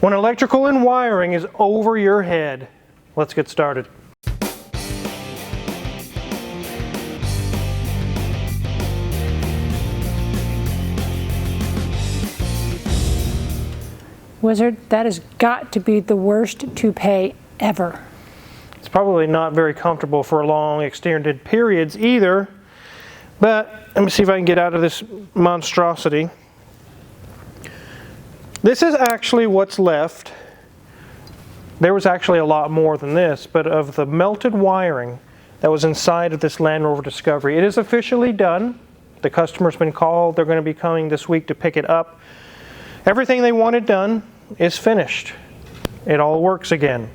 When electrical and wiring is over your head, let's get started. Wizard, that has got to be the worst toupee ever. It's probably not very comfortable for long extended periods either, but let me see if I can get out of this monstrosity. This is actually what's left. There was actually a lot more than this, but of the melted wiring that was inside of this Land Rover Discovery, it is officially done. The customer's been called. They're going to be coming this week to pick it up. Everything they wanted done is finished. It all works again.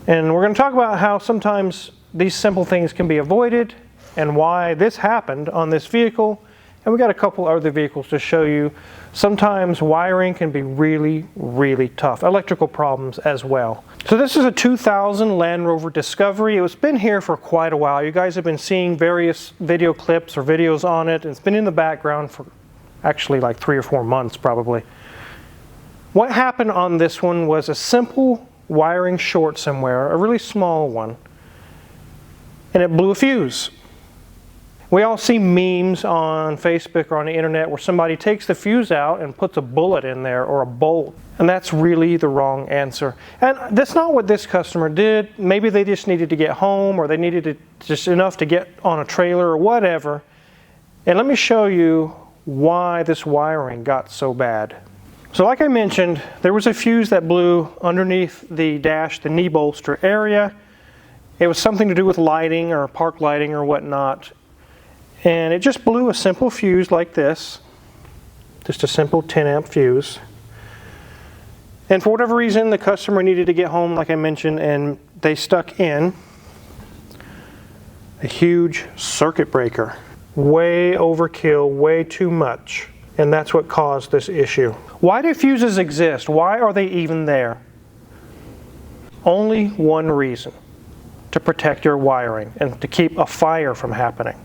And we're going to talk about how sometimes these simple things can be avoided and why this happened on this vehicle. And we got a couple other vehicles to show you. Sometimes wiring can be really, really tough. Electrical problems as well. So this is a 2000 Land Rover Discovery. It's been here for quite a while. You guys have been seeing various video clips or videos on it. It's been in the background for actually like 3 or 4 months probably. What happened on this one was a simple wiring short somewhere, a really small one, and it blew a fuse. We all see memes on Facebook or on the internet where somebody takes the fuse out and puts a bullet in there or a bolt, and that's really the wrong answer. And that's not what this customer did. Maybe they just needed to get home, or they needed it just enough to get on a trailer or whatever. And let me show you why this wiring got so bad. So like I mentioned, there was a fuse that blew underneath the dash, the knee bolster area. It was something to do with lighting or park lighting or whatnot. And it just blew a simple fuse like this. Just a simple 10 amp fuse. And for whatever reason, the customer needed to get home, like I mentioned, and they stuck in a huge circuit breaker. Way overkill, way too much. And that's what caused this issue. Why do fuses exist? Why are they even there? Only one reason: to protect your wiring and to keep a fire from happening.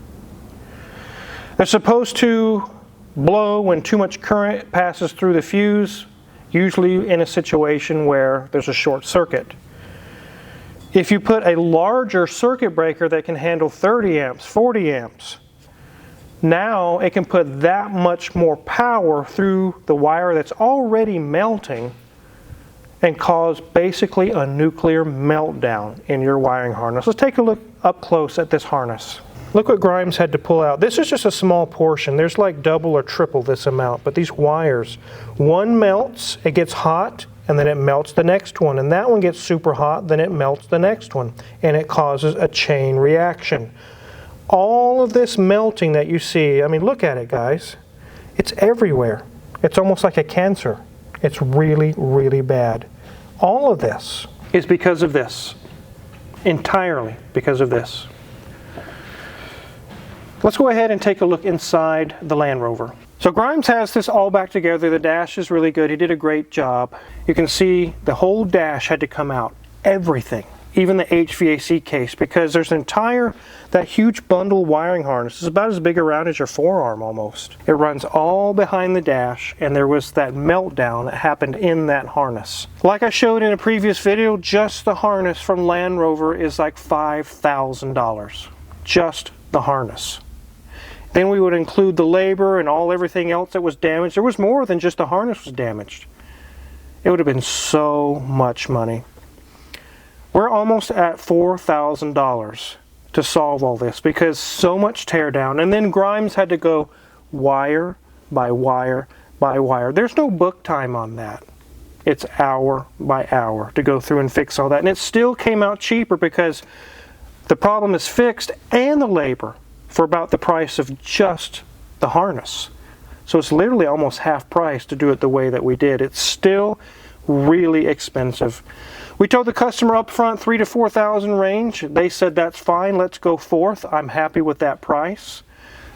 They're supposed to blow when too much current passes through the fuse, usually in a situation where there's a short circuit. If you put a larger circuit breaker that can handle 30 amps, 40 amps, now it can put that much more power through the wire that's already melting and cause basically a nuclear meltdown in your wiring harness. Let's take a look up close at this harness. Look what Grimes had to pull out. This is just a small portion. There's like double or triple this amount, but these wires, one melts, it gets hot, and then it melts the next one, and that one gets super hot, then it melts the next one, and it causes a chain reaction. All of this melting that you see, I mean, look at it, guys. It's everywhere. It's almost like a cancer. It's really, really bad. All of this is because of this. Entirely because of this. Let's go ahead and take a look inside the Land Rover. So Grimes has this all back together. The dash is really good. He did a great job. You can see the whole dash had to come out. Everything. Even the HVAC case, because there's that huge bundle wiring harness. It's about as big around as your forearm almost. It runs all behind the dash, and there was that meltdown that happened in that harness. Like I showed in a previous video, just the harness from Land Rover is like $5,000. Just the harness. Then we would include the labor and everything else that was damaged. There was more than just the harness was damaged. It would have been so much money. We're almost at $4,000 to solve all this because so much tear down. And then Grimes had to go wire by wire by wire. There's no book time on that. It's hour by hour to go through and fix all that. And it still came out cheaper because the problem is fixed and the labor for about the price of just the harness. So it's literally almost half price to do it the way that we did. It's still really expensive. We told the customer up front $3,000 to $4,000 range. They said that's fine, let's go forth. I'm happy with that price.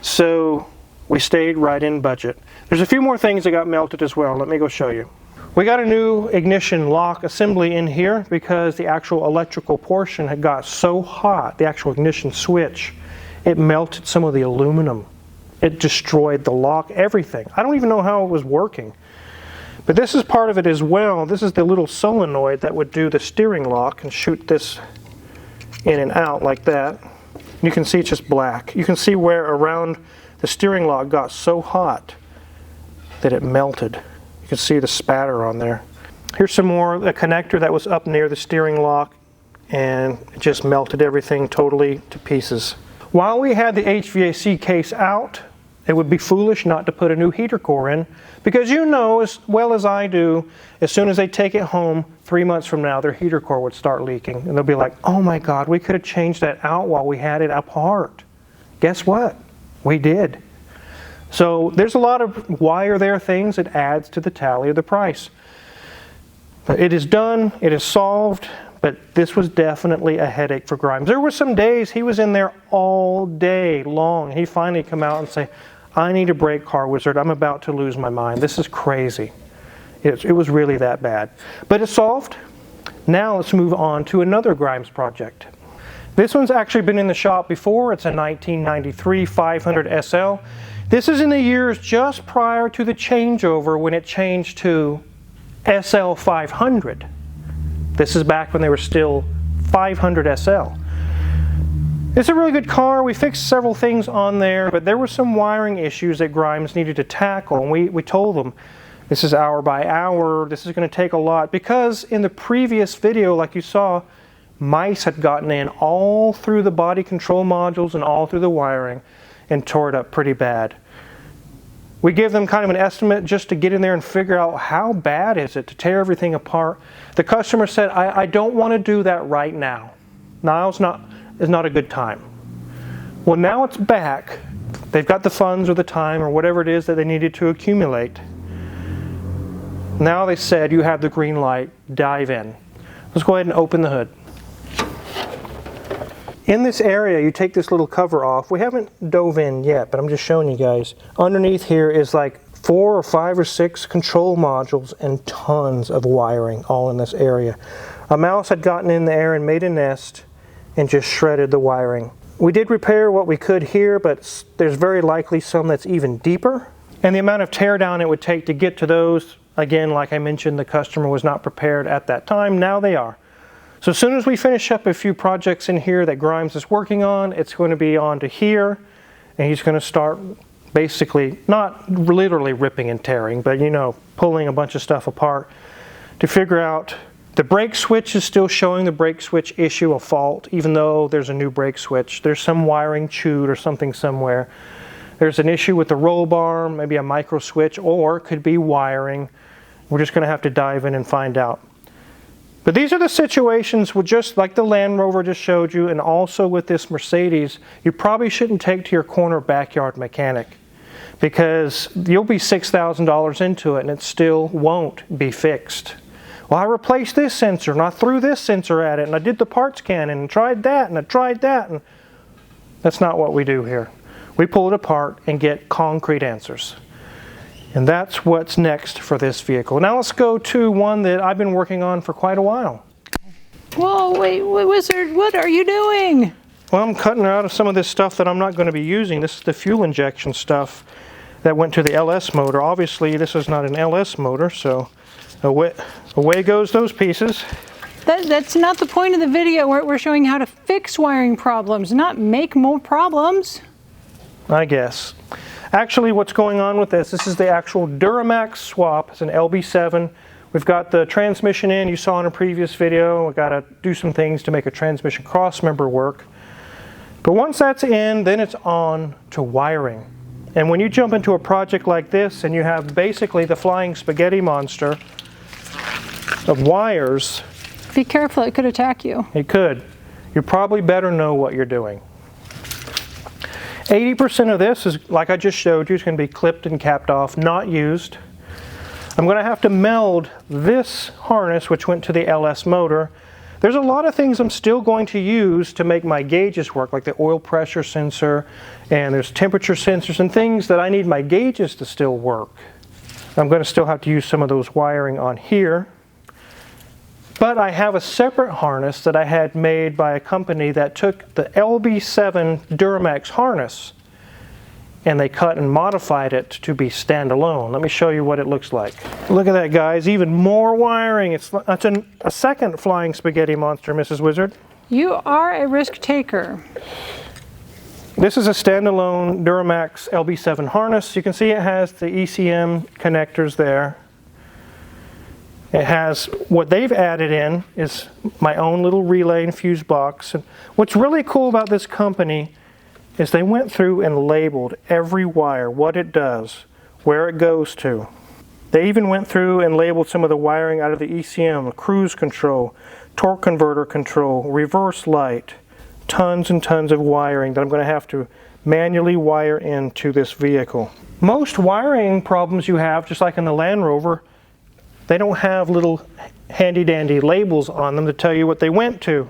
So we stayed right in budget. There's a few more things that got melted as well. Let me go show you. We got a new ignition lock assembly in here because the actual electrical portion had got so hot, the actual ignition switch, it melted some of the aluminum. It destroyed the lock, everything. I don't even know how it was working. But this is part of it as well. This is the little solenoid that would do the steering lock and shoot this in and out like that. You can see it's just black. You can see where around the steering lock got so hot that it melted. You can see the spatter on there. Here's some more, a connector that was up near the steering lock, and it just melted everything totally to pieces. While we had the HVAC case out, it would be foolish not to put a new heater core in, because you know as well as I do, as soon as they take it home 3 months from now, their heater core would start leaking. And they'll be like, oh my God, we could have changed that out while we had it apart. Guess what? We did. So there's a lot of why are there things that adds to the tally of the price. But it is done, it is solved, but this was definitely a headache for Grimes. There were some days he was in there all day long. He finally come out and say, I need a break, Car Wizard. I'm about to lose my mind. This is crazy. It was really that bad. But it's solved. Now let's move on to another Grimes project. This one's actually been in the shop before. It's a 1993 500 SL. This is in the years just prior to the changeover when it changed to SL 500. This is back when they were still 500 SL. It's a really good car. We fixed several things on there, but there were some wiring issues that Grimes needed to tackle, and we told them, this is hour by hour, this is going to take a lot, because in the previous video, like you saw, mice had gotten in all through the body control modules and all through the wiring and tore it up pretty bad. We give them kind of an estimate just to get in there and figure out how bad is it to tear everything apart. The customer said, I don't want to do that right now. Now is not a good time. Well, now it's back. They've got the funds or the time or whatever it is that they needed to accumulate. Now they said, you have the green light, dive in. Let's go ahead and open the hood. In this area, you take this little cover off. We haven't dove in yet, but I'm just showing you guys. Underneath here is like 4 or 5 or 6 control modules and tons of wiring all in this area. A mouse had gotten in there and made a nest and just shredded the wiring. We did repair what we could here, but there's very likely some that's even deeper. And the amount of tear down it would take to get to those, again, like I mentioned, the customer was not prepared at that time. Now they are. So as soon as we finish up a few projects in here that Grimes is working on, it's going to be on to here, and he's going to start basically, not literally ripping and tearing, but you know, pulling a bunch of stuff apart to figure out. The brake switch is still showing the brake switch issue a fault, even though there's a new brake switch. There's some wiring chewed or something somewhere. There's an issue with the roll bar, maybe a micro switch, or it could be wiring. We're just going to have to dive in and find out. But these are the situations with just like the Land Rover just showed you, and also with this Mercedes, you probably shouldn't take to your corner backyard mechanic, because you'll be $6,000 into it and it still won't be fixed. Well, I replaced this sensor and I threw this sensor at it and I did the parts cannon and tried that and I tried that. And that's not what we do here. We pull it apart and get concrete answers. And that's what's next for this vehicle. Now let's go to one that I've been working on for quite a while. Whoa, wait, Wizard, what are you doing? Well, I'm cutting out of some of this stuff that I'm not going to be using. This is the fuel injection stuff that went to the LS motor. Obviously, this is not an LS motor, so away goes those pieces. That's not the point of the video. We're showing how to fix wiring problems, not make more problems. I guess. Actually, what's going on with this is the actual Duramax swap. It's an LB7. We've got the transmission in, you saw in a previous video. We've got to do some things to make a transmission crossmember work. But once that's in, then it's on to wiring. And when you jump into a project like this and you have basically the flying spaghetti monster of wires. Be careful, it could attack you. It could. You probably better know what you're doing. 80% of this is, like I just showed you, is going to be clipped and capped off, not used. I'm going to have to meld this harness, which went to the LS motor. There's a lot of things I'm still going to use to make my gauges work, like the oil pressure sensor, and there's temperature sensors and things that I need my gauges to still work. I'm going to still have to use some of those wiring on here. But I have a separate harness that I had made by a company that took the LB7 Duramax harness and they cut and modified it to be standalone. Let me show you what it looks like. Look at that, guys, even more wiring. That's a second flying spaghetti monster, Mrs. Wizard. You are a risk taker. This is a standalone Duramax LB7 harness. You can see it has the ECM connectors there. It has, what they've added in is my own little relay and fuse box. And what's really cool about this company is they went through and labeled every wire, what it does, where it goes to. They even went through and labeled some of the wiring out of the ECM, cruise control, torque converter control, reverse light, tons and tons of wiring that I'm going to have to manually wire into this vehicle. Most wiring problems you have, just like in the Land Rover, they don't have little handy-dandy labels on them to tell you what they went to.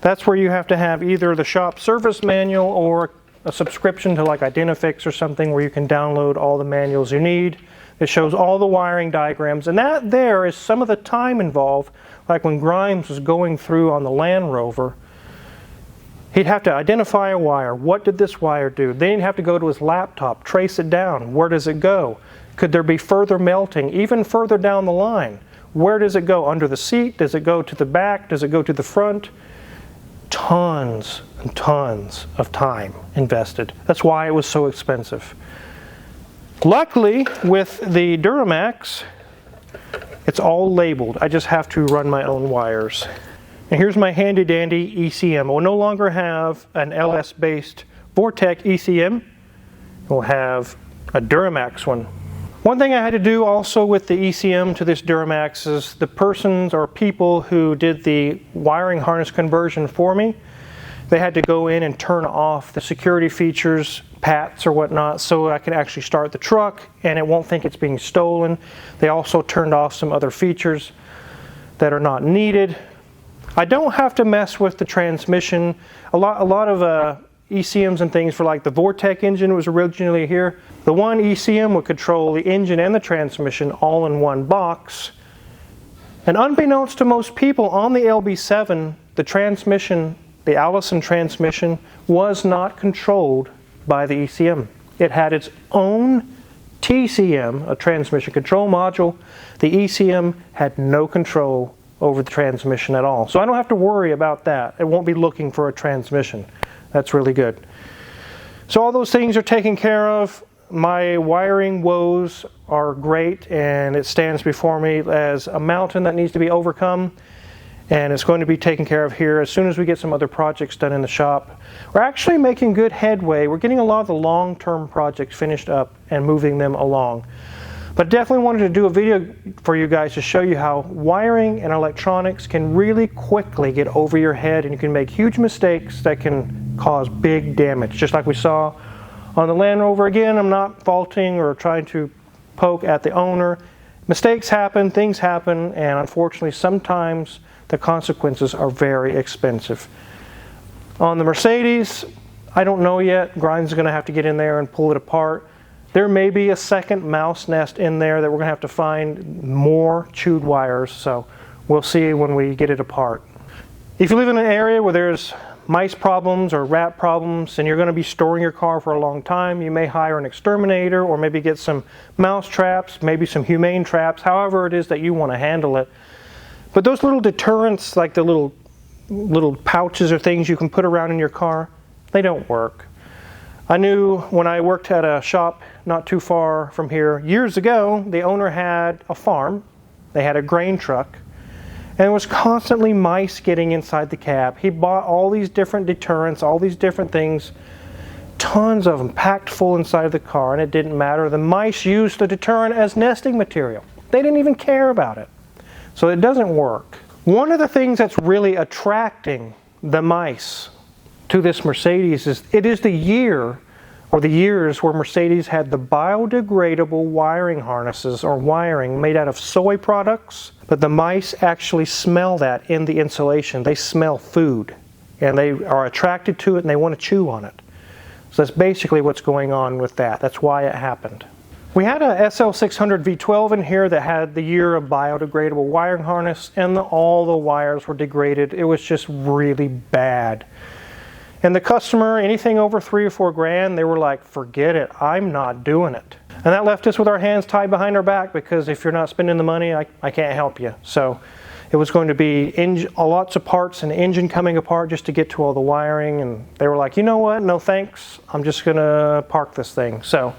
That's where you have to have either the shop service manual or a subscription to like Identifix or something where you can download all the manuals you need. It shows all the wiring diagrams, and that there is some of the time involved. Like when Grimes was going through on the Land Rover, he'd have to identify a wire. What did this wire do? Then he'd have to go to his laptop, trace it down. Where does it go? Could there be further melting, even further down the line? Where does it go? Under the seat? Does it go to the back? Does it go to the front? Tons and tons of time invested. That's why it was so expensive. Luckily, with the Duramax, it's all labeled. I just have to run my own wires. And here's my handy-dandy ECM. We'll no longer have an LS-based Vortec ECM. We'll have a Duramax one. One thing I had to do also with the ECM to this Duramax is the persons or people who did the wiring harness conversion for me, they had to go in and turn off the security features, PATs or whatnot, so I could actually start the truck and it won't think it's being stolen. They also turned off some other features that are not needed. I don't have to mess with the transmission. A lot of ECMs and things for like the Vortec engine was originally here. The one ECM would control the engine and the transmission all in one box. And unbeknownst to most people on the LB7, the transmission, the Allison transmission, was not controlled by the ECM. It had its own TCM, a transmission control module. The ECM had no control over the transmission at all. So I don't have to worry about that. It won't be looking for a transmission. That's really good. So all those things are taken care of. My wiring woes are great, and it stands before me as a mountain that needs to be overcome, and it's going to be taken care of here as soon as we get some other projects done in the shop. We're actually making good headway. We're getting a lot of the long-term projects finished up and moving them along. But definitely wanted to do a video for you guys to show you how wiring and electronics can really quickly get over your head, and you can make huge mistakes that can cause big damage, just like we saw on the Land Rover. Again, I'm not faulting or trying to poke at the owner. Mistakes happen, things happen, and unfortunately sometimes the consequences are very expensive. On the Mercedes, I don't know yet. Grimes is going to have to get in there and pull it apart. There may be a second mouse nest in there that we're going to have to find more chewed wires, so we'll see when we get it apart. If you live in an area where there's mice problems or rat problems and you're going to be storing your car for a long time, you may hire an exterminator or maybe get some mouse traps, maybe some humane traps, however it is that you want to handle it. But those little deterrents, like the little pouches or things you can put around in your car, they don't work. I knew when I worked at a shop not too far from here years ago, the owner had a farm, they had a grain truck, and it was constantly mice getting inside the cab. He bought all these different deterrents, all these different things, tons of them packed full inside of the car, and it didn't matter. The mice used the deterrent as nesting material. They didn't even care about it. So it doesn't work. One of the things that's really attracting the mice to this Mercedes is it is the year or the years where Mercedes had the biodegradable wiring harnesses or wiring made out of soy products, but the mice actually smell that in the insulation. They smell food and they are attracted to it and they want to chew on it. So that's basically what's going on with that. That's why it happened. We had a SL600 V12 in here that had the year of biodegradable wiring harness, and all the wires were degraded. It was just really bad. And the customer, anything over $3 or $4 grand, they were like, forget it, I'm not doing it. And that left us with our hands tied behind our back, because if you're not spending the money, I can't help you. So it was going to be lots of parts and engine coming apart just to get to all the wiring. And they were like, you know what, no thanks, I'm just going to park this thing. So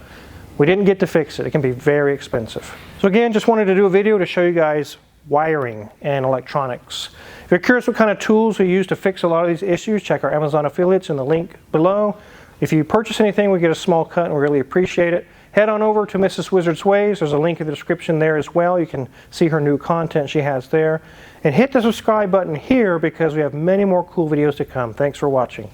we didn't get to fix it. It can be very expensive. So again, just wanted to do a video to show you guys wiring and electronics. If you're curious what kind of tools we use to fix a lot of these issues, check our Amazon affiliates in the link below. If you purchase anything, we get a small cut and we really appreciate it. Head on over to Mrs. Wizard's Ways. There's a link in the description there as well. You can see her new content she has there. And hit the subscribe button here, because we have many more cool videos to come. Thanks for watching.